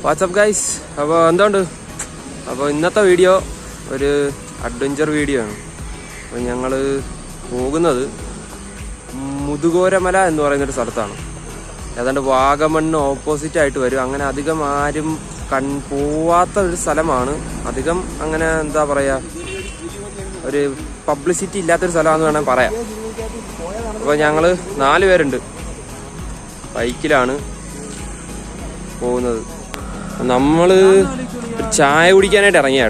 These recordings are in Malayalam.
WhatsApp guys. അപ്പോൾ എന്തുകൊണ്ട്, അപ്പോൾ ഇന്നത്തെ വീഡിയോ ഒരു അഡ്വഞ്ചർ വീഡിയോ ആണ്. അപ്പോൾ ഞങ്ങൾ പോകുന്നത് മുതുകോരമല എന്ന് പറയുന്നൊരു സ്ഥലത്താണ്. ഏതാണ്ട് വാഗമണ്ണ് ഓപ്പോസിറ്റ് ആയിട്ട് വരും. അങ്ങനെ അധികം ആരും പോവാത്ത ഒരു സ്ഥലമാണ്. അധികം അങ്ങനെ എന്താ പറയുക, ഒരു പബ്ലിസിറ്റി ഇല്ലാത്തൊരു സ്ഥലമാണെന്ന് വേണമെങ്കിൽ പറയാം. അപ്പോൾ ഞങ്ങൾ 4 പേരുണ്ട്, ബൈക്കിലാണ് പോകുന്നത്. നമ്മൾ ചായ കുടിക്കാനായിട്ട് ഇറങ്ങിയ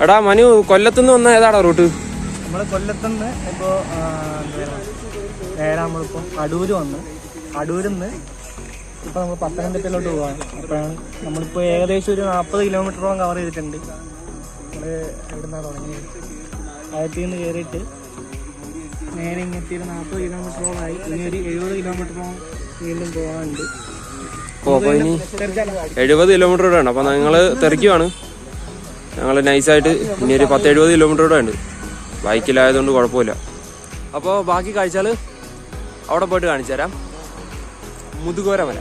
എടാ മനു, കൊല്ലത്തുനിന്ന് വന്ന ഏതാടാ റൂട്ട്? നമ്മൾ കൊല്ലത്തുനിന്ന് ഇപ്പോൾ നേരെ നമ്മളിപ്പോൾ അടൂരിൽ നിന്ന് ഇപ്പോൾ നമ്മൾ പത്തനംതിട്ടയിലോട്ട് പോവാണ്. അപ്പോഴാണ് നമ്മളിപ്പോൾ ഏകദേശം ഒരു 40 കിലോമീറ്ററോളം കവർ ചെയ്തിട്ടുണ്ട്. നമ്മൾ എവിടെ നിന്നാണ് തുടങ്ങിയത്? ആയത്തിൽ നിന്ന് കയറിയിട്ട് നേരെ ഇങ്ങനത്തെ ഒരു 40 കിലോമീറ്ററോളമായി. ഇനി ഒരു 70 കിലോമീറ്ററോളം വീണ്ടും പോകാനുണ്ട്. അപ്പോൾ ഇനി 70 കിലോമീറ്റർ കൂടെ ഉണ്ട്. അപ്പോൾ ഞങ്ങൾ തെറിക്കുവാണ്. ഞങ്ങൾ നൈസായിട്ട് ഇനി ഒരു 10-70 കിലോമീറ്റർ കൂടെ ഉണ്ട്. ബൈക്കിലായതുകൊണ്ട് കുഴപ്പമില്ല. അപ്പോൾ ബാക്കി കാഴ്ചകൾ അവിടെ പോയിട്ട് കാണിച്ചു തരാം. മുതുകോരമല.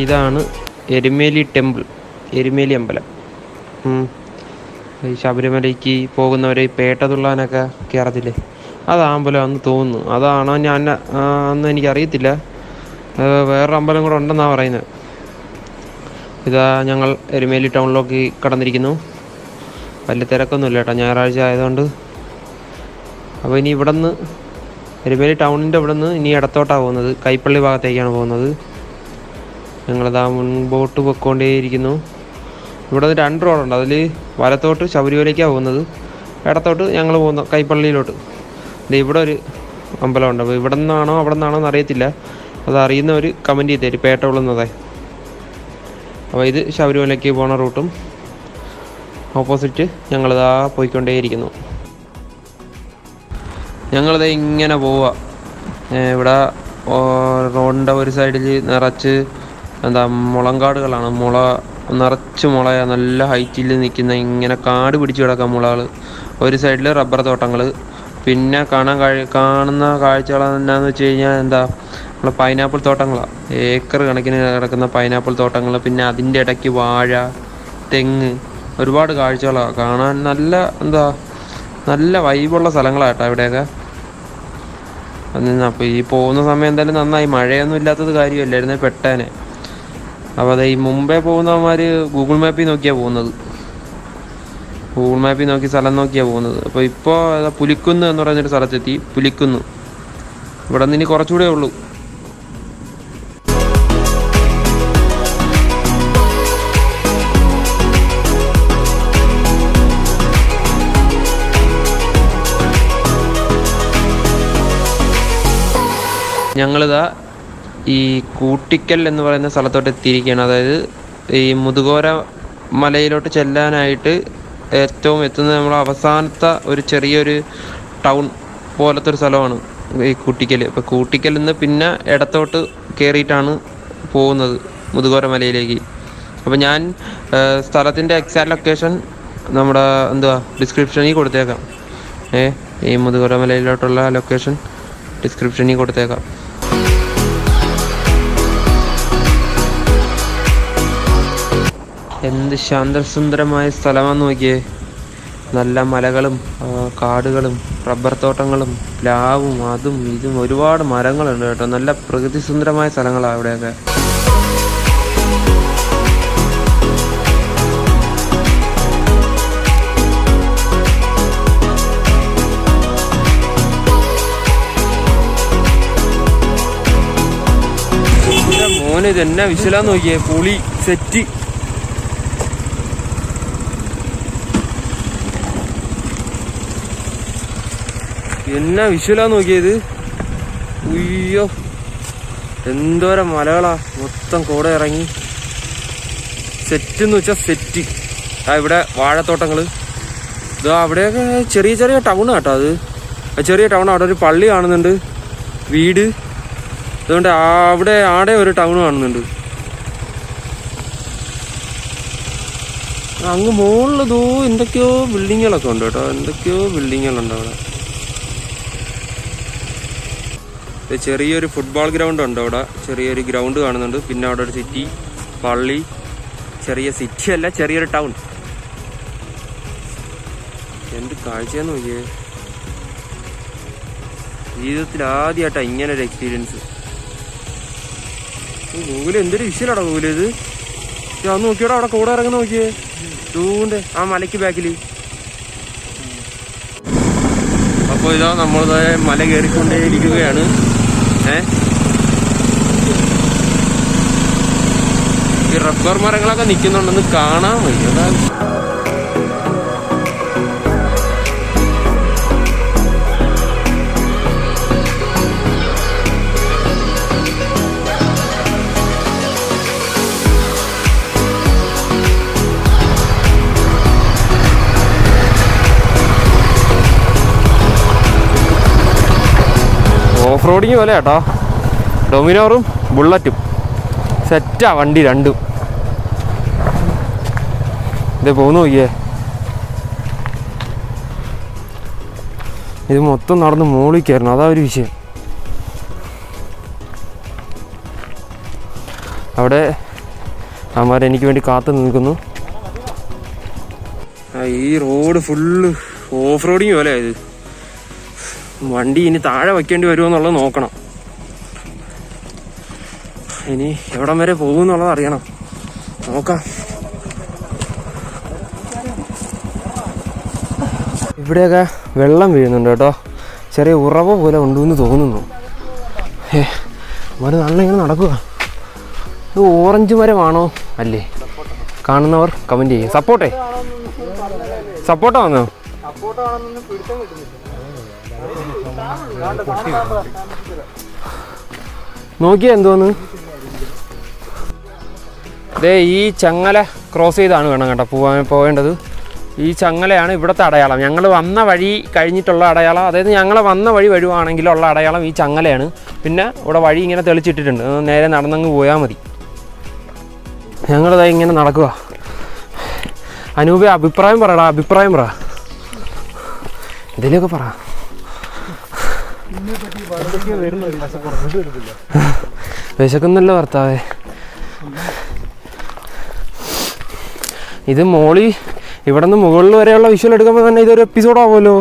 ഇതാണ് എരുമേലി ടെമ്പിൾ, എരുമേലി അമ്പലം. ഈ ശബരിമലയ്ക്ക് പോകുന്നവരെ പേട്ട തുള്ളാനൊക്കെ കയറത്തില്ലേ, അത് അമ്പലമാണെന്ന് തോന്നുന്നു. അതാണോ ഞാൻ അന്ന് എനിക്കറിയത്തില്ല. വേറൊരു അമ്പലം കൂടെ ഉണ്ടെന്നാണ് പറയുന്നത്. ഇതാ ഞങ്ങൾ എരുമേലി ടൗണിലേക്ക് കടന്നിരിക്കുന്നു. വലിയ തിരക്കൊന്നുമില്ല കേട്ടോ, ഞായറാഴ്ച ആയതുകൊണ്ട്. അപ്പോൾ ഇനി ഇവിടെ നിന്ന് എരുമേലി ടൗണിൻ്റെ ഇവിടെ നിന്ന് ഇനി ഇടത്തോട്ടാണ് പോകുന്നത്. കൈപ്പള്ളി ഭാഗത്തേക്കാണ് പോകുന്നത്. ഞങ്ങളിതാ മുൻപോട്ട് പൊയ്ക്കൊണ്ടേയിരിക്കുന്നു. ഇവിടെ 2 റോഡുണ്ട്. അതിൽ വലത്തോട്ട് ശബരിമലയ്ക്കാണ് പോകുന്നത്, ഇടത്തോട്ട് ഞങ്ങൾ പോകുന്ന കൈപ്പള്ളിയിലോട്ട്. ഇവിടെ ഒരു അമ്പലമുണ്ട്. അപ്പോൾ ഇവിടെ നിന്നാണോ അവിടെ നിന്നാണോ എന്ന് അറിയത്തില്ല. അത് അറിയുന്നവർ കമൻറ്റ് ചെയ്ത് തരും, പേട്ട ഉള്ളുന്നതേ. അപ്പോൾ ഇത് ശബരിമലയ്ക്ക് പോണ റൂട്ടും ഓപ്പോസിറ്റ് ഞങ്ങളിതാ പോയിക്കൊണ്ടേയിരിക്കുന്നു. ഞങ്ങളിത് ഇങ്ങനെ പോവുക. ഇവിടെ റോഡിൻ്റെ ഒരു സൈഡിൽ നിറച്ച് മുളങ്കാടുകളാണ്. നിറച്ച് മുളയാണ്, നല്ല ഹൈറ്റിൽ നിൽക്കുന്ന, ഇങ്ങനെ കാട് പിടിച്ച് കിടക്കുക മുളകൾ. ഒരു സൈഡിൽ റബ്ബർ തോട്ടങ്ങൾ. പിന്നെ കാണുന്ന കാഴ്ചകൾ എന്നാന്ന് വെച്ച് കഴിഞ്ഞാൽ നമ്മളെ പൈനാപ്പിൾ തോട്ടങ്ങളാണ്. ഏക്കർ കണക്കിന് കിടക്കുന്ന പൈനാപ്പിൾ തോട്ടങ്ങൾ. പിന്നെ അതിൻ്റെ ഇടയ്ക്ക് വാഴ, തെങ്ങ്, ഒരുപാട് കാഴ്ചകളാണ് കാണാൻ. നല്ല വൈബുള്ള സ്ഥലങ്ങളാണ് കേട്ടോ ഇവിടെയൊക്കെ. അപ്പോൾ ഈ പോകുന്ന സമയം എന്തായാലും നന്നായി. മഴയൊന്നും ഇല്ലാത്തത് കാര്യമല്ലായിരുന്നു, പെട്ടേനെ. അപ്പോൾ അത് ഈ മുമ്പേ പോകുന്നവന്മാർ ഗൂഗിൾ മാപ്പിൽ നോക്കിയാണ് പോകുന്നത്. ഗൂഗിൾ മാപ്പിൽ നോക്കി സ്ഥലം നോക്കിയാണ് പോകുന്നത്. അപ്പോൾ ഇപ്പോൾ പുലിക്കുന്ന് എന്ന് പറയുന്നൊരു സ്ഥലത്തെത്തി. പുലിക്കുന്ന് ഇവിടെ നിന്ന് ഇനി കുറച്ചുകൂടെ ഉള്ളൂ. ഞങ്ങളിതാ ഈ കൂട്ടിക്കൽ എന്ന് പറയുന്ന സ്ഥലത്തോട്ട് എത്തിയിരിക്കുകയാണ്. അതായത് ഈ മുതുകോര മലയിലോട്ട് ചെല്ലാനായിട്ട് ഏറ്റവും എത്തുന്നത് നമ്മൾ അവസാനത്തെ ഒരു ചെറിയൊരു ടൗൺ പോലത്തെ ഒരു സ്ഥലമാണ് ഈ കൂട്ടിക്കൽ. അപ്പോൾ കൂട്ടിക്കൽ നിന്ന് പിന്നെ ഇടത്തോട്ട് കയറിയിട്ടാണ് പോകുന്നത് മുതുകോര മലയിലേക്ക്. അപ്പോൾ ഞാൻ സ്ഥലത്തിൻ്റെ എക്സാക്ട് ലൊക്കേഷൻ നമ്മുടെ ഡിസ്ക്രിപ്ഷനിൽ കൊടുത്തേക്കാം. ഈ മുതുകോര മലയിലോട്ടുള്ള ലൊക്കേഷൻ ഡിസ്ക്രിപ്ഷനിൽ കൊടുത്തേക്കാം. എന്ത് ശാന്തസുന്ദരമായ സ്ഥലമാണെന്ന് നോക്കിയേ. നല്ല മലകളും കാടുകളും റബ്ബർ തോട്ടങ്ങളും പ്ലാവും അതും ഇതും ഒരുപാട് മരങ്ങളുണ്ട് കേട്ടോ. നല്ല പ്രകൃതി സുന്ദരമായ സ്ഥലങ്ങളാണ് അവിടെയൊക്കെ. മോനെ ഇതെന്നാ വിശലാന്ന് നോക്കിയേ. പുളി സെറ്റ്. എന്നാ വിഷ്വലാന്ന് നോക്കിയത്. ഉയ്യോ, എന്തോരം മലകളാ. മൊത്തം കൂടെ ഇറങ്ങി സെറ്റ് എന്ന് വെച്ചാൽ സെറ്റ്. ഇവിടെ വാഴത്തോട്ടങ്ങൾ. ഇതാ അവിടെയൊക്കെ ചെറിയ ചെറിയ ടൗൺ കേട്ടോ. അത് ചെറിയ ടൗൺ. അവിടെ ഒരു പള്ളി കാണുന്നുണ്ട്, വീട്. അതുകൊണ്ട് അവിടെ ആടെ ഒരു ടൗൺ കാണുന്നുണ്ട്. അങ്ങ് മുകളിൽ എന്തൊക്കെയോ ബിൽഡിങ്ങുകളൊക്കെ ഉണ്ട് കേട്ടോ. എന്തൊക്കെയോ ബിൽഡിങ്ങുകളുണ്ട് അവിടെ. ചെറിയൊരു ഫുട്ബോൾ ഗ്രൗണ്ട് ഉണ്ട് അവിടെ. ചെറിയൊരു ഗ്രൗണ്ട് കാണുന്നുണ്ട്. പിന്നെ അവിടെ ഒരു സിറ്റി, പള്ളി. ചെറിയ സിറ്റി അല്ല, ചെറിയൊരു ടൗൺ. എന്ത് കാഴ്ചയെന്ന് നോക്കിയേ. ജീവിതത്തിൽ ആദ്യമായിട്ടാ ഇങ്ങനെ ഒരു എക്സ്പീരിയൻസ്. ഗൂഗിൾ എന്തൊരു വിഷയലാടാ ഗൂഗിൾ ഇത്. അന്ന് നോക്കിയോടാ അവിടെ കൂടെ ഇറങ്ങുന്ന നോക്കിയേ. ദൂണ്ട് ആ മലയ്ക്ക് ബാക്കില്. അപ്പോൾ ഇതാ നമ്മളിത് മല കയറിക്കൊണ്ടേയിരിക്കുകയാണ്. ഈ റബ്ബർ മരങ്ങളൊക്കെ നിൽക്കുന്നുണ്ടെന്ന് കാണാൻ വയ്യ. ഓഫ് റോഡിങ് പോലെ കേട്ടോ. ഡൊമിനോറും ബുള്ളറ്റും സെറ്റാ വണ്ടി രണ്ടും. ഇത് പോകുന്നു നോക്കിയേ. ഇത് മൊത്തം നടന്ന് മുകളിൽ കയറണം, അതാ ഒരു വിഷയം. അവിടെ അവന്മാരെനിക്ക് വേണ്ടി കാത്തു നിൽക്കുന്നു. ഈ റോഡ് ഫുള്ള് ഓഫ് റോഡിങ് പോലെ ഇത്. വണ്ടി ഇനി താഴെ വയ്ക്കേണ്ടി വരുമോ എന്നുള്ളത് നോക്കണം. ഇനി എവിടം വരെ പോകുമെന്നുള്ളത് അറിയണം. നോക്കാം. ഇവിടെയൊക്കെ വെള്ളം വീഴുന്നുണ്ട് കേട്ടോ. ചെറിയ ഉറവ പോലെ ഉണ്ടെന്ന് തോന്നുന്നു. അവർ നല്ല ഇങ്ങനെ നടക്കുക. ഇത് ഓറഞ്ച് മരമാണോ അല്ലേ? കാണുന്നവർ കമൻറ്റ് ചെയ്യും. സപ്പോർട്ടാ വന്നോ? നോക്കിയാ എന്തോന്ന്. ദേ ഈ ചങ്ങല ക്രോസ് ചെയ്താണ് വേണം കേട്ടോ പോകേണ്ടത്. ഈ ചങ്ങലയാണ് ഇവിടുത്തെ അടയാളം. ഞങ്ങൾ വന്ന വഴി കഴിഞ്ഞിട്ടുള്ള അടയാളം, അതായത് ഞങ്ങൾ വന്ന വഴി വരുവാണെങ്കിലുള്ള അടയാളം ഈ ചങ്ങലയാണ്. പിന്നെ ഇവിടെ വഴി ഇങ്ങനെ തെളിച്ചിട്ടിട്ടുണ്ട്. നേരെ നടന്നങ്ങ് പോയാൽ മതി. ഞങ്ങളിതാ ഇങ്ങനെ നടക്കുക. അനൂപ അഭിപ്രായം പറയടാ, അഭിപ്രായം പറ. ഇതിലൊക്കെ പറ. വിശക്കുന്നല്ലോ ഭർത്താവേ. ഇത് മോളി ഇവിടെ നിന്ന് മുകളിൽ വരെയുള്ള വിഷ്വൽ എടുക്കുമ്പോൾ തന്നെ ഇതൊരു എപ്പിസോഡ് ആവുമല്ലോ.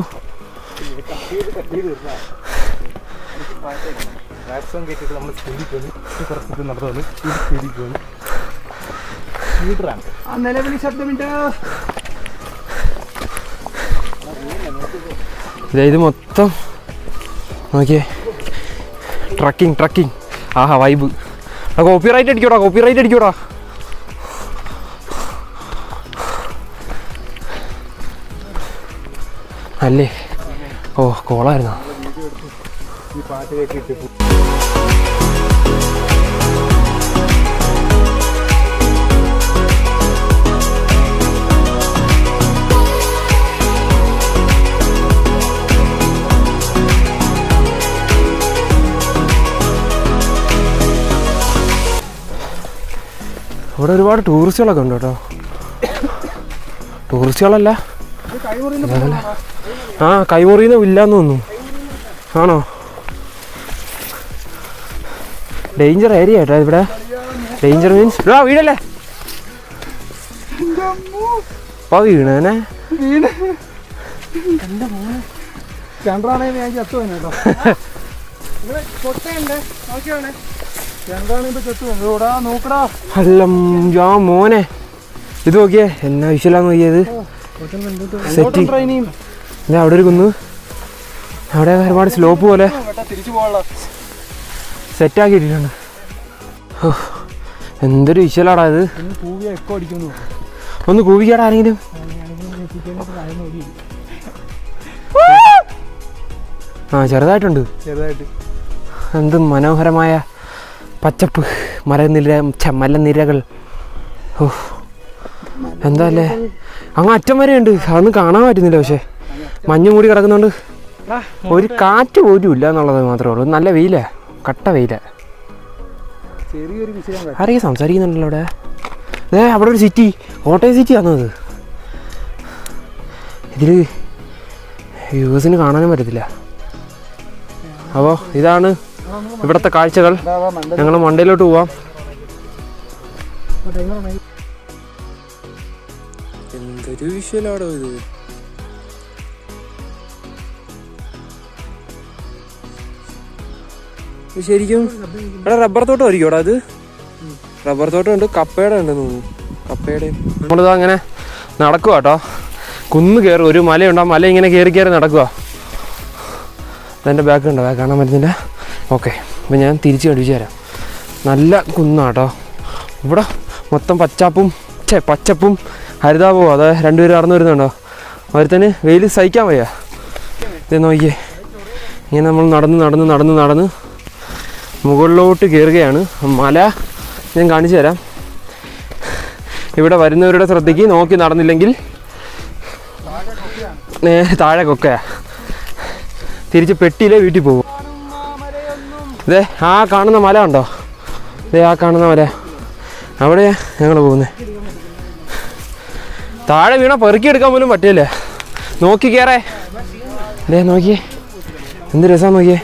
ഇത് മൊത്തം നോക്കിയേ, ട്രക്കിങ്. ആഹാ വൈബ്. കോപ്പിറൈറ്റ് അടിക്കോടാ. അല്ലേ? ഓ കോളായിരുന്നോ? ഇവിടെ ഒരുപാട് ടൂറിസ്റ്റുകളൊക്കെ ഉണ്ട് കേട്ടോ. ടൂറിസ്റ്റുകളല്ല, കൈമുറിയുന്ന ഇല്ലാന്ന് തോന്നുന്നു. ആണോ? ഡേഞ്ചർ ഏരിയ കേട്ടോ ഇവിടെ. ഡേഞ്ചർ മീൻസ് വീടല്ലേ? വീണേനെ അല്ല മോനെ. ഇത് നോക്കിയേ എന്നാ വിഷയലാന്ന് നോക്കിയത്. സെറ്റ് അവിടെ ഒരു കുന്ന്, അവിടെ ഒരുപാട് സ്ലോപ്പ് പോലെ സെറ്റാക്കിയിട്ടുണ്ട്. എന്തൊരു വിഷയലാടാ ഇത്. ഒന്ന് കൂവിക്കാടാ ആരെങ്കിലും. ചെറുതായിട്ടുണ്ട്. എന്ത് മനോഹരമായ പച്ചപ്പ്, മലനിരകൾ. എന്താ അല്ലേ, അങ്ങ് അറ്റം വരെ ഉണ്ട്. അതൊന്നും കാണാൻ പറ്റുന്നില്ല. പക്ഷെ മഞ്ഞ് മൂടി കിടക്കുന്നുണ്ട്. ഒരു കാറ്റ് പോലും ഇല്ല എന്നുള്ളത് മാത്രമേ ഉള്ളൂ. നല്ല വെയിലാ, കട്ട വെയിലാ. ആരെയും സംസാരിക്കുന്നുണ്ടല്ലോ അവിടെ. അവിടെ ഒരു സിറ്റി, കോട്ടയം സിറ്റി ആണത്. ഇതിൽ യുഎസിന് കാണാനും പറ്റത്തില്ല. അപ്പോൾ ഇതാണ് ഇവിടുത്തെ കാഴ്ചകൾ. ഞങ്ങൾ മണ്ടയിലോട്ട് പോവാം. എന്തൊരു വിഷയമാണോ ഇത്. ശരിക്കും ഇവിടെ റബ്ബർ തോട്ടം ആയിരിക്കും. അത് റബ്ബർ തോട്ടം ഉണ്ട്, കപ്പയുടെ ഉണ്ടെന്ന് തോന്നുന്നു. കപ്പയുടെ നമ്മളിതാ അങ്ങനെ നടക്കുക കേട്ടോ. കുന്ന് കയറും, ഒരു മലയുണ്ട്. ആ മല ഇങ്ങനെ കയറി കയറി നടക്കുക. അതെൻ്റെ ബാക്ക് ഉണ്ടോ? ബാക്ക് കാണാൻ പറ്റുന്നില്ല. ഓക്കെ, അപ്പം ഞാൻ തിരിച്ച് കടിച്ചു തരാം. നല്ല കുന്നാട്ടോ. ഇവിടെ മൊത്തം പച്ചപ്പും ഹരിതാപവും. അത് രണ്ടുപേരും നടന്നു വരുന്നുണ്ടോ? ഒരുത്തന് വെയിൽ സഹിക്കാൻ വയ്യ. ഇത് നോക്കിയേ, ഇങ്ങനെ നമ്മൾ നടന്ന് മുകളിലോട്ട് കയറുകയാണ്. മല ഞാൻ കാണിച്ചു തരാം. ഇവിടെ വരുന്നവരുടെ ശ്രദ്ധയ്ക്ക്, നോക്കി നടന്നില്ലെങ്കിൽ നേരെ താഴെ കൊക്കയാ. തിരിച്ച് പെട്ടിയിലെ വീട്ടിൽ പോകും. ഇതേ ആ കാണുന്ന മല ഉണ്ടോ? ഇതേ ആ കാണുന്ന മല, അവിടെയാ ഞങ്ങൾ പോകുന്നത്. താഴെ വീണ പെറുക്കിയെടുക്കാൻ പോലും പറ്റില്ല. നോക്കി കയറേ. ഇതേ നോക്കിയേ, എന്ത് രസമാണ് നോക്കിയേ.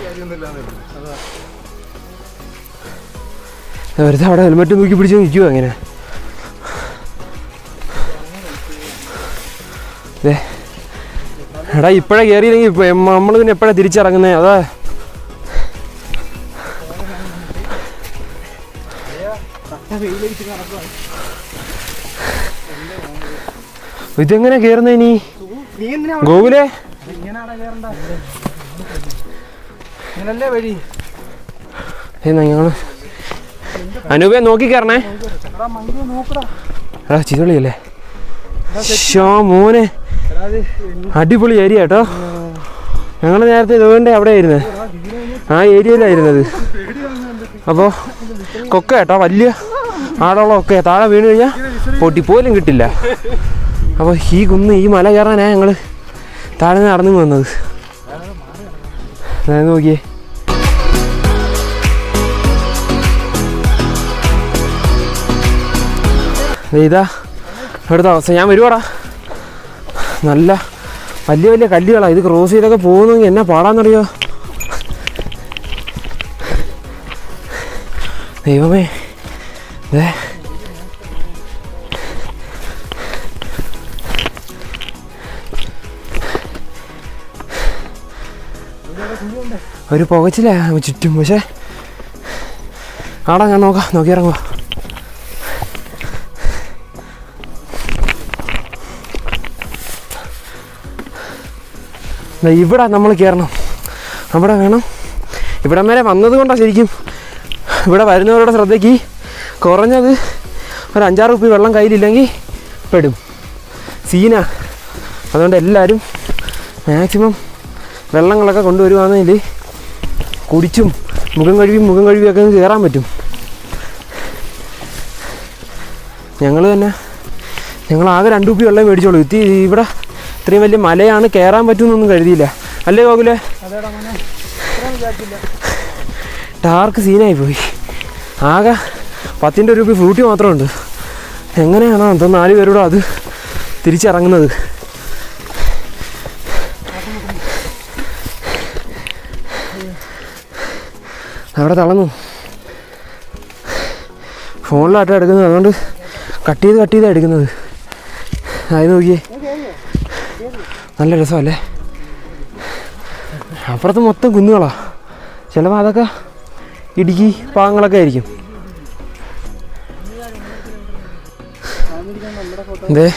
വെറുതെ അവിടെ ഹെൽമെറ്റ് നോക്കി പിടിച്ച് നിൽക്കുമോ അങ്ങനെ. എടാ ഇപ്പോഴേ കയറിയില്ലെങ്കിൽ നമ്മൾ പിന്നെ എപ്പോഴാണ് തിരിച്ചിറങ്ങുന്നത്? അതാ ഇതെങ്ങനെ കയറുന്ന ഇനി ഗോകുലേ? ഞങ്ങള് അനൂപേ നോക്കി കയറണേ. എടാ ചിതളിയല്ലേ മോനെ, അടിപൊളി ഏരിയ കേട്ടോ. ഞങ്ങൾ നേരത്തെ ഇതുകൊണ്ട് അവിടെ ആയിരുന്നത്, ആ ഏരിയയിലായിരുന്നത്. അപ്പോൾ കൊക്ക കേട്ടോ, വലിയ ആടോളം ഒക്കെ. താഴെ വീണ് കഴിഞ്ഞാൽ പൊട്ടിപ്പോലും കിട്ടില്ല. അപ്പോൾ ഈ കുന്ന്, ഈ മല കയറാനാണ് ഞങ്ങൾ താഴെ നടന്നു വന്നത്. നോക്കിയേ, ഇതാ ഇവിടുത്തെ അവസ്ഥ. ഞാൻ വരുവാടാ. നല്ല വലിയ കല്ലുകളാണ്. ഇത് ക്രോസ് ചെയ്തൊക്കെ പോകുന്നെങ്കിൽ എന്നാ പാടാന്നറിയോ? ദൈവമേ, ഒരു പുകച്ചില്ല ചുറ്റും. പക്ഷേ ആടാ ഞാൻ നോക്കി ഇറങ്ങുക. ഇവിടെ നമ്മൾ കയറണം, അവിടെ വേണം. ഇവിടം വരെ വന്നത് കൊണ്ടാണ് ശരിക്കും ഇവിടെ വരുന്നവരുടെ ശ്രദ്ധയ്ക്ക് കുറഞ്ഞത് ഒരു 5-6 കുപ്പി വെള്ളം കയ്യിലില്ലെങ്കിൽ പെടും സീന. അതുകൊണ്ട് എല്ലാവരും മാക്സിമം വെള്ളങ്ങളൊക്കെ കൊണ്ടുവരുവാണെങ്കിൽ കുടിച്ചും മുഖം കഴുകിയൊക്കെ കയറാൻ പറ്റും. ഞങ്ങളാകെ 2 കുപ്പി വെള്ളം മേടിച്ചോളൂ. ഇവിടെ ഇത്രയും വലിയ മലയാണ്, കയറാൻ പറ്റുമെന്നൊന്നും കരുതിയില്ല. അല്ലേ ഗോകുലേ? ഡാർക്ക് സീനായി പോയി. ആകെ 10 രൂപ ഫ്രൂട്ടി മാത്രമുണ്ട്. എങ്ങനെയാണോ എന്തോ 4 പേരോടും അത് തിരിച്ചിറങ്ങുന്നത്. അവിടെ തളർന്നു. ഫോണിലാട്ടോ എടുക്കുന്നത്, അതുകൊണ്ട് കട്ട് ചെയ്ത് എടുക്കുന്നത്. അത് നോക്കിയേ, നല്ല രസമല്ലേ? അപ്പുറത്ത് മൊത്തം കുന്നുകളാ. ചിലപ്പോൾ അതൊക്കെ ഇടുക്കി പാങ്ങളൊക്കെ ആയിരിക്കും. ഇതേ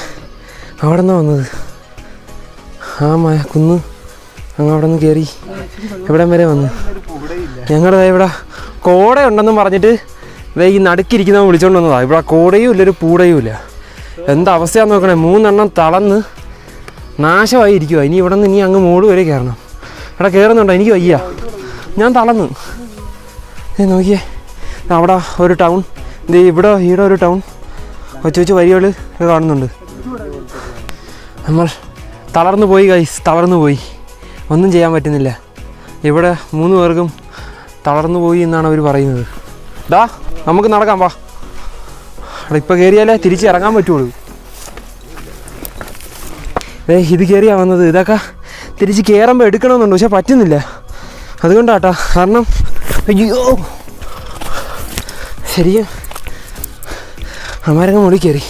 അവിടെ നിന്നാണ് വന്നത്. ആ കുന്ന് അങ്ങ് അവിടെ നിന്ന് കയറി ഇവിടം വരെ വന്നു. ഞങ്ങളുടെ ഇവിടെ കോടയുണ്ടെന്നും പറഞ്ഞിട്ട് ഈ നടുക്കിരിക്കുന്നവൻ വിളിച്ചോണ്ട് വന്നതാണ്. ഇവിടെ കോടയും ഇല്ല, ഒരു പൂടയും ഇല്ല. എന്താ അവസ്ഥയാന്ന് നോക്കണേ. 3 എണ്ണം തളർന്ന് നാശമായി ഇരിക്കുക. ഇനി ഇവിടെ നിന്ന് അങ്ങ് മോള് വരെ കയറണം. ഇവിടെ കയറുന്നുണ്ടോ? എനിക്ക് വയ്യ, ഞാൻ തളർന്നു. നോക്കിയേ, അവിടെ ഒരു ടൗൺ, ഇവിടെ ഒരു ടൗൺ കൊച്ചു വരികൾ കാണുന്നുണ്ട്. നമ്മൾ തളർന്നു പോയി ഗൈസ്, തളർന്നു പോയി. ഒന്നും ചെയ്യാൻ പറ്റുന്നില്ല. ഇവിടെ 3 പേർക്കും തളർന്നു പോയി എന്നാണ് അവർ പറയുന്നത്. ഡാ നമുക്ക് നടക്കാം, വാ. അവിടെ ഇപ്പോൾ കയറിയാലേ തിരിച്ച് ഇറങ്ങാൻ പറ്റുള്ളൂ. ഇത് കയറിയാ വന്നത്. ഇതൊക്കെ തിരിച്ച് കയറുമ്പോൾ എടുക്കണമെന്നുണ്ട്, പക്ഷെ പറ്റുന്നില്ല. അതുകൊണ്ടാട്ടാ, കാരണം അയ്യോ ശരിക്കും അമാരങ്ങ് മുകളിൽ കയറി.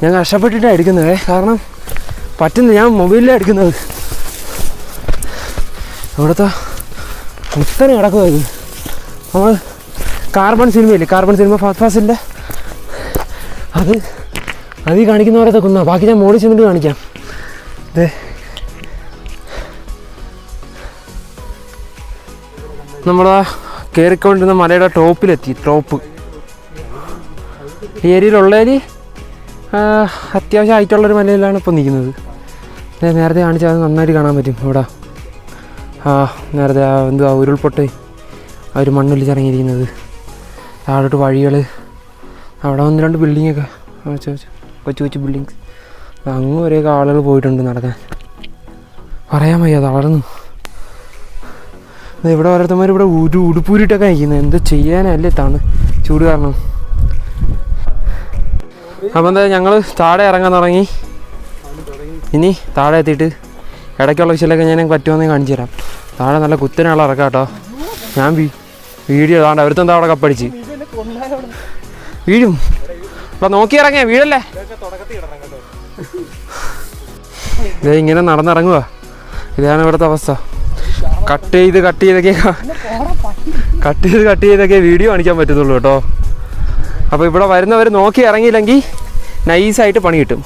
ഞാൻ കഷ്ടപ്പെട്ടിട്ടാണ് എടുക്കുന്നത്, കാരണം പറ്റുന്നില്ല. ഞാൻ മൊബൈലിലാണ് എടുക്കുന്നത്. ഇവിടുത്തെ കുത്തനെ കിടക്കുമായിരുന്നു. നമ്മൾ കാർബൺ സിനിമയില്ലേ, കാർബൺ സിനിമ ഫാസിലിൻ്റെ അത് കാണിക്കുന്ന പോലത്തെ കുന്നാ. ബാക്കി ഞാൻ മോളിൽ ചെന്നിട്ട് കാണിക്കാം. ഇത് നമ്മളാ കയറിക്കൊണ്ടിരുന്ന മലയുടെ ടോപ്പിലെത്തി. ഈ ഏരിയയിലുള്ളതിൽ അത്യാവശ്യം ഹൈറ്റുള്ളൊരു മലയിലാണ് ഇപ്പോൾ നിൽക്കുന്നത്. നേരത്തെ കാണിച്ചാൽ അത് നന്നായിട്ട് കാണാൻ പറ്റും. ഇവിടെ നേരത്തെ എന്തുവാ ഉരുൾപൊട്ട് ആ ഒരു മണ്ണൊലിച്ചിറങ്ങിയിരിക്കുന്നത്. താഴോട്ട് വഴികൾ, അവിടെ 1-2 ബിൽഡിങ്ങൊക്കെ, കൊച്ചു കൊച്ചു ബിൽഡിങ്സ്. അങ്ങ് വരെയൊക്കെ ആളുകൾ പോയിട്ടുണ്ട് നടക്കാൻ. പറയാൻ വയ്യ, തളർന്നു. ഇവിടെ ഓരോരുത്തന്മാർ ഇവിടെ ഉടുപ്പൂരിട്ടൊക്കെ നിൽക്കുന്നത്. എന്താ ചെയ്യാനല്ലേ ചൂട് കാരണം. അപ്പം എന്താ ഞങ്ങൾ താഴെ ഇറങ്ങാൻ തുടങ്ങി. ഇനി താഴെ എത്തിയിട്ട് ഇടയ്ക്കുള്ള വിഷയമൊക്കെ ഞാൻ പറ്റുമെന്ന് കാണിച്ചു തരാം. താഴെ നല്ല കുത്തനെയുള്ള ഇറക്കാം കേട്ടോ. ഞാൻ വീഡിയോ താണ്ട് അവരുത്തെന്താ അവിടെ കപ്പടിച്ച് വീഴും. അപ്പം നോക്കി ഇറങ്ങിയ വീഴല്ലേ. ഇതേ ഇങ്ങനെ നടന്നിറങ്ങുക. ഇതാണ് ഇവിടുത്തെ അവസ്ഥ. കട്ട് ചെയ്തൊക്കെ വീഡിയോ കാണിക്കാൻ പറ്റത്തുള്ളൂ കേട്ടോ. അപ്പോൾ ഇവിടെ വരുന്നവർ നോക്കി ഇറങ്ങിയില്ലെങ്കിൽ നൈസായിട്ട് പണി കിട്ടും.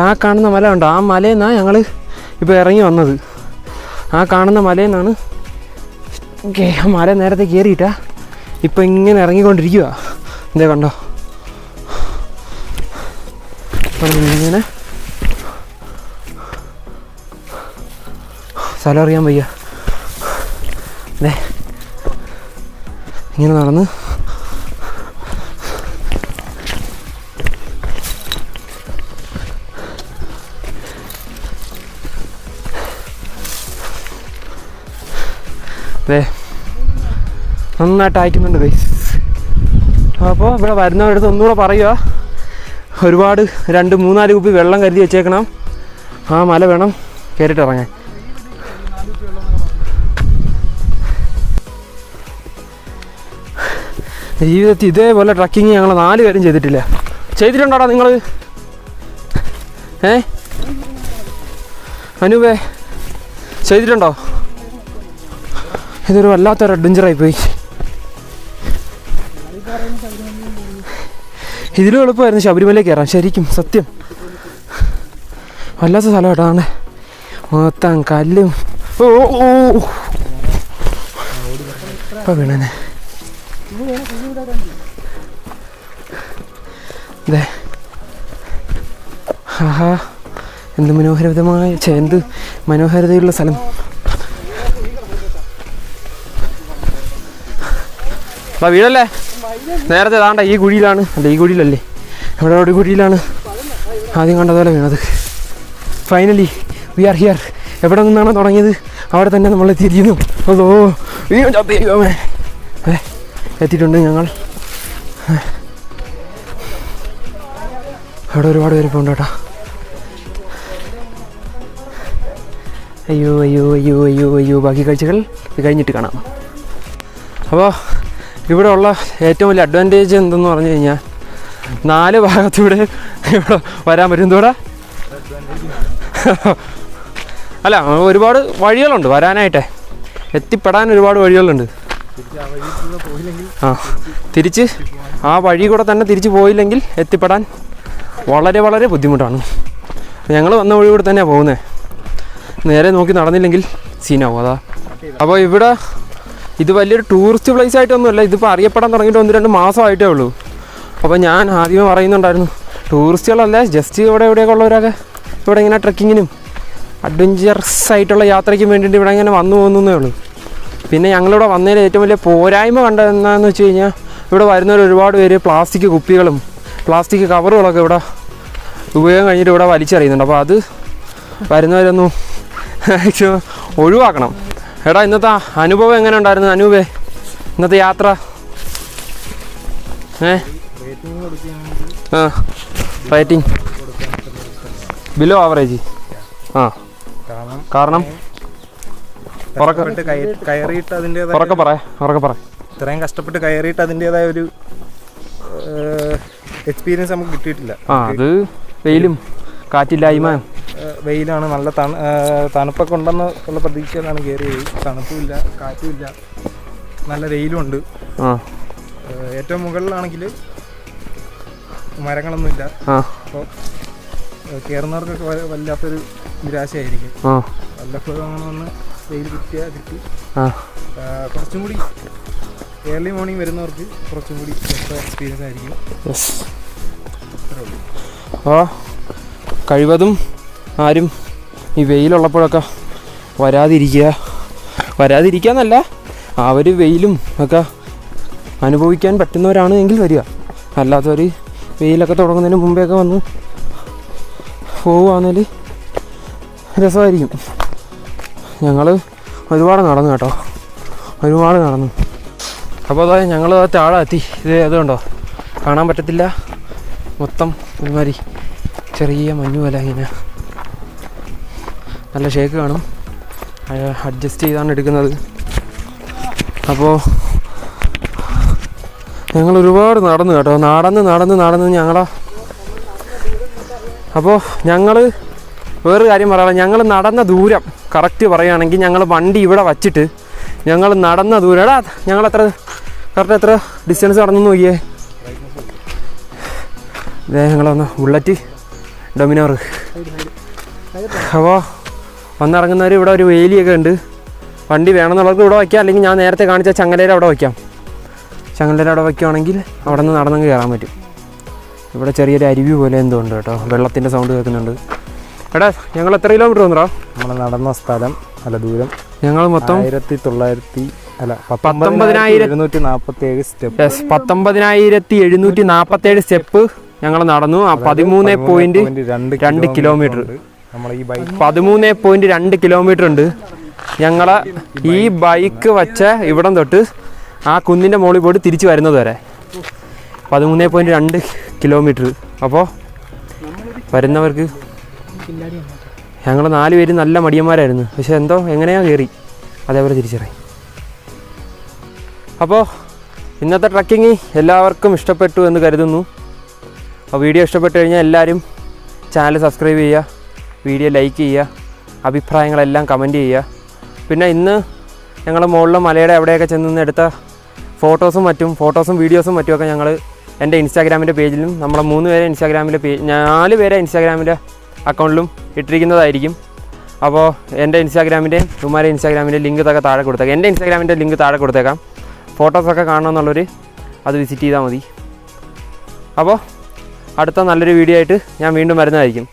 ആ കാണുന്ന മല ഉണ്ടോ, ആ മലയിൽ നിന്നാണ് ഞങ്ങൾ ഇപ്പോൾ ഇറങ്ങി വന്നത്. ആ കാണുന്ന മലയിൽ നിന്നാണ്. ആ മല നേരത്തെ കയറിയിട്ടാ ഇപ്പം ഇങ്ങനെ ഇറങ്ങിക്കൊണ്ടിരിക്കുക. എന്തേ കണ്ടോ, ഇങ്ങനെ സ്ഥലം അറിയാൻ വയ്യ. അല്ലേ ഇങ്ങനെ നടന്ന് നന്നായിട്ട് അയക്കുന്നുണ്ട് ഗൈസ്. അപ്പോൾ ഇവിടെ വരുന്നവരുടെ അടുത്ത് ഒന്നുകൂടെ പറയുക, ഒരുപാട് 2-3-4 കുപ്പി വെള്ളം കരുതി വെച്ചേക്കണം. ആ മല വേണം കയറിയിട്ട് ഇറങ്ങാൻ. ജീവിതത്തിൽ ഇതേപോലെ ട്രക്കിങ് ഞങ്ങൾ 4 പേരും ചെയ്തിട്ടില്ല. ചെയ്തിട്ടുണ്ടോടാ നിങ്ങൾ? അനൂപേ ചെയ്തിട്ടുണ്ടോ? ഇതൊരു വല്ലാത്തൊരു അഡ്വഞ്ചറായിപ്പോയി. ഇതിലും എളുപ്പമായിരുന്നു ശബരിമലയിൽ കയറാൻ. ശരിക്കും സത്യം വല്ലാത്ത സ്ഥലം കേട്ടോ. ആണ് മൊത്തം കല്ലും. ഓ ഓ ഇപ്പം വീണനെ. അതെ, ആഹാ എന്ത് എന്ത് മനോഹാരിതയുള്ള സ്ഥലം. അപ്പം വീഴല്ലേ. നേരത്തെ താണ്ട ഈ കുഴിയിലാണ്, അല്ല ഈ കുഴിയിലല്ലേ, ഇവിടെ ഒരു കുഴിയിലാണ് ആദ്യം കണ്ടതുപോലെ വീണത്. Finally we are here. എവിടെ നിന്നാണോ തുടങ്ങിയത് അവിടെ തന്നെ നമ്മൾ എത്തിയിരിക്കുന്നു. അതോ എത്തിയിട്ടുണ്ട് ഞങ്ങൾ. അവിടെ ഒരുപാട് പേര് പോകണ്ട കേട്ടോ. അയ്യോ അയ്യോ അയ്യോ അയ്യോ അയ്യോ. ബാക്കി കാഴ്ചകൾ കഴിഞ്ഞിട്ട് കാണാം. അപ്പോൾ ഇവിടെ ഉള്ള ഏറ്റവും വലിയ അഡ്വാൻറ്റേജ് എന്തെന്ന് പറഞ്ഞു കഴിഞ്ഞാൽ 4 ഭാഗത്തൂടെ ഇവിടെ വരാൻ പറ്റും. എന്തോടാ, അല്ല ഒരുപാട് വഴികളുണ്ട് വരാനായിട്ടേ, എത്തിപ്പെടാൻ ഒരുപാട് വഴികളുണ്ട്. തിരിച്ച് ആ വഴി കൂടെ തന്നെ തിരിച്ച് പോയില്ലെങ്കിൽ എത്തിപ്പെടാൻ വളരെ വളരെ ബുദ്ധിമുട്ടാണ്. ഞങ്ങൾ വന്ന വഴി കൂടെ തന്നെയാണ് പോകുന്നത്. നേരെ നോക്കി നടന്നില്ലെങ്കിൽ സീനാവും. അതാ. അപ്പോൾ ഇവിടെ ഇത് വലിയൊരു ടൂറിസ്റ്റ് പ്ലേസ് ആയിട്ടൊന്നുമല്ല. ഇതിപ്പോൾ അറിയപ്പെടാൻ തുടങ്ങിയിട്ട് 1-2 മാസമായിട്ടേ ഉള്ളൂ. അപ്പോൾ ഞാൻ ആദ്യമേ പറയുന്നുണ്ടായിരുന്നു, ടൂറിസ്റ്റുകളല്ല, ജസ്റ്റ് ഇവിടെ എവിടെയൊക്കെ ഉള്ളവരൊക്കെ ഇവിടെ ഇങ്ങനെ ട്രെക്കിങ്ങിനും അഡ്വഞ്ചറസ് ആയിട്ടുള്ള യാത്രയ്ക്കും വേണ്ടിയിട്ട് ഇവിടെ ഇങ്ങനെ വന്നു പോകുന്നേ ഉള്ളൂ. പിന്നെ ഞങ്ങളിവിടെ വന്നതിൽ ഏറ്റവും വലിയ പോരായ്മ കണ്ടത് എന്താണെന്ന് വെച്ച് കഴിഞ്ഞാൽ, ഇവിടെ വരുന്നവർ ഒരുപാട് പേര് പ്ലാസ്റ്റിക് കുപ്പികളും പ്ലാസ്റ്റിക് കവറുകളൊക്കെ ഇവിടെ ഉപയോഗം കഴിഞ്ഞിട്ട് ഇവിടെ വലിച്ചെറിയുന്നുണ്ട്. അപ്പോൾ അത് വരുന്നവരൊന്നും ഒഴിവാക്കണം. എടാ ഇന്നത്തെ അനുഭവം എങ്ങനെ ഉണ്ടായിരുന്നു അനൂപേ, ഇന്നത്തെ യാത്ര? Rating below average. കാരണം കയറിയിട്ട് അതിൻ്റെതായ ഉറക്കെ പറ. ഇത്രയും കഷ്ടപ്പെട്ട് കയറിയിട്ട് അതിൻ്റെതായ ഒരു എക്സ്പീരിയൻസ് നമുക്ക് കിട്ടിയിട്ടില്ല. അത് വെയിലും കാറ്റില്ലായ്മ. വെയിലാണ്, നല്ല തണുപ്പൊക്കെ ഉണ്ടെന്ന് ഉള്ള പ്രതീക്ഷയിലാണ് കയറിയത്. തണുപ്പുമില്ല, കാറ്റുമില്ല, നല്ല വെയിലുമുണ്ട്. ഏറ്റവും മുകളിലാണെങ്കിൽ മരങ്ങളൊന്നുമില്ല. അപ്പോൾ കയറുന്നവർക്കൊക്കെ വല്ലാത്തൊരു നിരാശയായിരിക്കും. വല്ലപ്പോഴും അങ്ങനെ വന്ന് വെയിൽ കിട്ടി കുറച്ചും കൂടി ഏർലി മോർണിംഗ് വരുന്നവർക്ക് കുറച്ചും കൂടി എക്സ്പീരിയൻസ് ആയിരിക്കും. അപ്പോൾ കഴിവതും ആരും ഈ വെയിലുള്ളപ്പോഴൊക്കെ വരാതിരിക്കാന്നല്ല, അവർ വെയിലും ഒക്കെ അനുഭവിക്കാൻ പറ്റുന്നവരാണ് എങ്കിൽ വരിക. അല്ലാത്തവർ വെയിലൊക്കെ തുടങ്ങുന്നതിന് മുമ്പേയൊക്കെ വന്ന് പോവുകയാണെങ്കിൽ രസമായിരിക്കും. ഞങ്ങൾ ഒരുപാട് നടന്നു കേട്ടോ, ഒരുപാട് നടന്നു. അപ്പോൾ അതായത് ഞങ്ങൾ താഴെ എത്തി. ഇത് അതുകൊണ്ടോ കാണാൻ പറ്റത്തില്ല, മൊത്തം ഒരുമാതിരി ചെറിയ മഞ്ഞ് പോലെ ഇങ്ങനെ നല്ല ഷേക്ക് കാണും. അഡ്ജസ്റ്റ് ചെയ്താണ് എടുക്കുന്നത്. അപ്പോൾ ഞങ്ങൾ ഒരുപാട് നടന്നു കേട്ടോ, നടന്ന് ഞങ്ങളാ. അപ്പോൾ ഞങ്ങൾ വേറൊരു കാര്യം പറയാം, ഞങ്ങൾ നടന്ന ദൂരം കറക്റ്റ് പറയുകയാണെങ്കിൽ ഞങ്ങൾ വണ്ടി ഇവിടെ വച്ചിട്ട് ഞങ്ങൾ നടന്ന ദൂരം, എടാ ഞങ്ങൾ എത്ര ഡിസ്റ്റൻസ് നടന്നു നോക്കിയേ. ഞങ്ങളൊന്ന് ബുള്ളറ്റ് ഡൊമിനോർ. അപ്പോൾ വന്നിറങ്ങുന്നവർ ഇവിടെ ഒരു വേലിയൊക്കെ ഉണ്ട്. വണ്ടി വേണമെന്നുള്ളവർക്ക് ഇവിടെ വയ്ക്കാം, അല്ലെങ്കിൽ ഞാൻ നേരത്തെ കാണിച്ച ചങ്ങലേര അവിടെ വയ്ക്കാം. ചങ്ങലേര അവിടെ വയ്ക്കുകയാണെങ്കിൽ അവിടെ നിന്ന് നടന്നങ്ങ് കയറാൻ പറ്റും. ഇവിടെ ചെറിയൊരു അരുവി പോലെ എന്തോ ഉണ്ട് കേട്ടോ, വെള്ളത്തിൻ്റെ സൗണ്ട് കേൾക്കുന്നുണ്ട്. എടാ ഞങ്ങൾ എത്ര കിലോമീറ്റർ വന്നോ? നമ്മൾ നടന്ന സ്ഥലം അല്ല ദൂരം ഞങ്ങൾ മൊത്തം 19,747 സ്റ്റെപ്പ് ഞങ്ങൾ നടന്നു. 13.2 കിലോമീറ്റർ 13.2 കിലോമീറ്റർ ഉണ്ട്. ഞങ്ങളെ ഈ ബൈക്ക് വച്ച ഇവിടം തൊട്ട് ആ കുന്നിൻ്റെ മുകളിൽ പോയിട്ട് തിരിച്ച് വരുന്നത് വരെ 13.2 കിലോമീറ്റർ. അപ്പോൾ വരുന്നവർക്ക് ഞങ്ങൾ 4 പേര് നല്ല മടിയന്മാരായിരുന്നു, പക്ഷെ എന്തോ എങ്ങനെയാണ് കയറി അതേപോലെ തിരിച്ചറിയാം. അപ്പോൾ ഇന്നത്തെ ട്രക്കിങ് എല്ലാവർക്കും ഇഷ്ടപ്പെട്ടു എന്ന് കരുതുന്നു. അപ്പോൾ വീഡിയോ ഇഷ്ടപ്പെട്ടു കഴിഞ്ഞാൽ എല്ലാവരും ചാനൽ സബ്സ്ക്രൈബ് ചെയ്യുക, വീഡിയോ ലൈക്ക് ചെയ്യുക, അഭിപ്രായങ്ങളെല്ലാം കമൻറ്റ് ചെയ്യുക. പിന്നെ ഇന്ന് ഞങ്ങൾ മുകളിലെ മലയുടെ എവിടെയൊക്കെ ചെന്ന് എടുത്ത ഫോട്ടോസും വീഡിയോസും മറ്റുമൊക്കെ ഞങ്ങൾ എൻ്റെ ഇൻസ്റ്റാഗ്രാമിൻ്റെ പേജിലും നമ്മളെ 3 പേരെ ഇൻസ്റ്റാഗ്രാമിലെ 4 പേരെ ഇൻസ്റ്റാഗ്രാമിൻ്റെ അക്കൗണ്ടിലും ഇട്ടിരിക്കുന്നതായിരിക്കും. അപ്പോൾ എൻ്റെ ഇൻസ്റ്റാഗ്രാമിൻ്റെയും ഉമ്മാരെ ഇൻസ്റ്റാഗ്രാമിൻ്റെ ലിങ്ക് ഇതൊക്കെ താഴെ കൊടുത്തേക്കാം. എൻ്റെ ഇൻസ്റ്റാഗ്രാമിൻ്റെ ലിങ്ക് താഴെ കൊടുത്തേക്കാം. ഫോട്ടോസൊക്കെ കാണണമെന്നുള്ളവർ അത് വിസിറ്റ് ചെയ്താൽ മതി. അപ്പോൾ അടുത്ത നല്ലൊരു വീഡിയോ ആയിട്ട് ഞാൻ വീണ്ടും വരുന്നതായിരിക്കും.